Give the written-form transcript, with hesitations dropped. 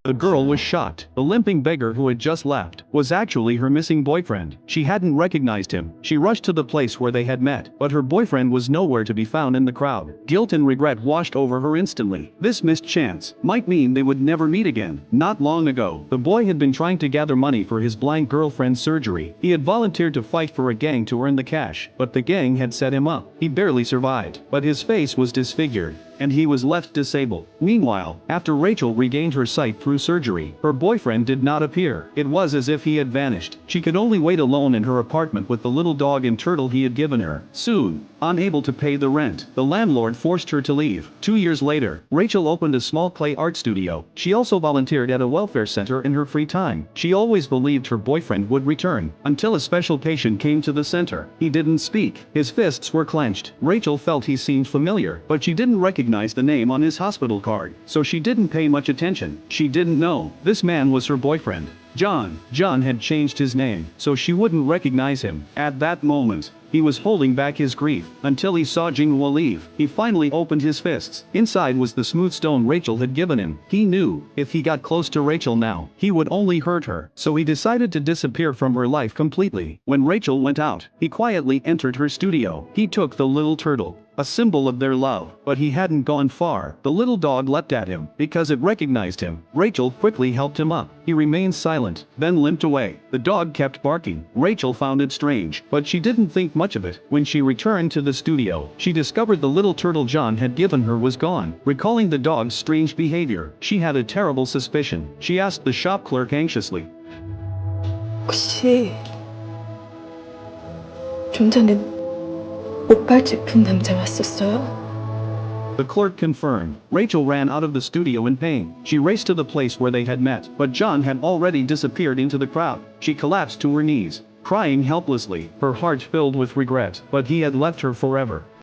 The girl was shocked. The limping beggar who had just left was actually her missing boyfriend. She hadn't recognized him. She rushed to the place where they had met, but her boyfriend was nowhere to be found in the crowd. Guilt and regret washed over her instantly. This missed chance might mean they would never meet again. Not long ago, the boy had been trying to gather money for his blind girlfriend's surgery. He had volunteered to fight for a gang to earn the cash, but the gang had set him up. He barely survived, but his face was disfigured, and he was left disabled. Meanwhile, after Rachel regained her sight through surgery, her boyfriend did not appear. It was as if he had vanished. She could only wait alone in her apartment with the little dog and turtle he had given her. Soon, unable to pay the rent, the landlord forced her to leave. 2 years later, Rachel opened a small clay art studio. She also volunteered at a welfare center in her free time. She always believed her boyfriend would return, until a special patient came to the center. He didn't speak. His fists were clenched. Rachel felt he seemed familiar, but she didn't recognize the name on his hospital card, so she didn't pay much attention. She didn't know this man was her boyfriend, John. John had changed his name, so she wouldn't recognize him. At that moment, he was holding back his grief until he saw Jinghua leave. He finally opened his fists. Inside was the smooth stone Rachel had given him. He knew if he got close to Rachel now, he would only hurt her, so he decided to disappear from her life completely. When Rachel went out, he quietly entered her studio. He took the little turtle, a symbol of their love, but he hadn't gone far. The little dog leapt at him because it recognized him. Rachel quickly helped him up. He remained silent, then limped away. The dog kept barking. Rachel found it strange, but she didn't think much of it. When she returned to the studio, she discovered the little turtle John had given her was gone. Recalling the dog's strange behavior, she had a terrible suspicion. She asked the shop clerk anxiously, 혹시 좀 전에 목발 짚은 남자 왔었어요? The clerk confirmed. Rachel ran out of the studio in pain. She raced to the place where they had met, but John had already disappeared into the crowd. She collapsed to her knees, crying helplessly, her heart filled with regret, but he had left her forever.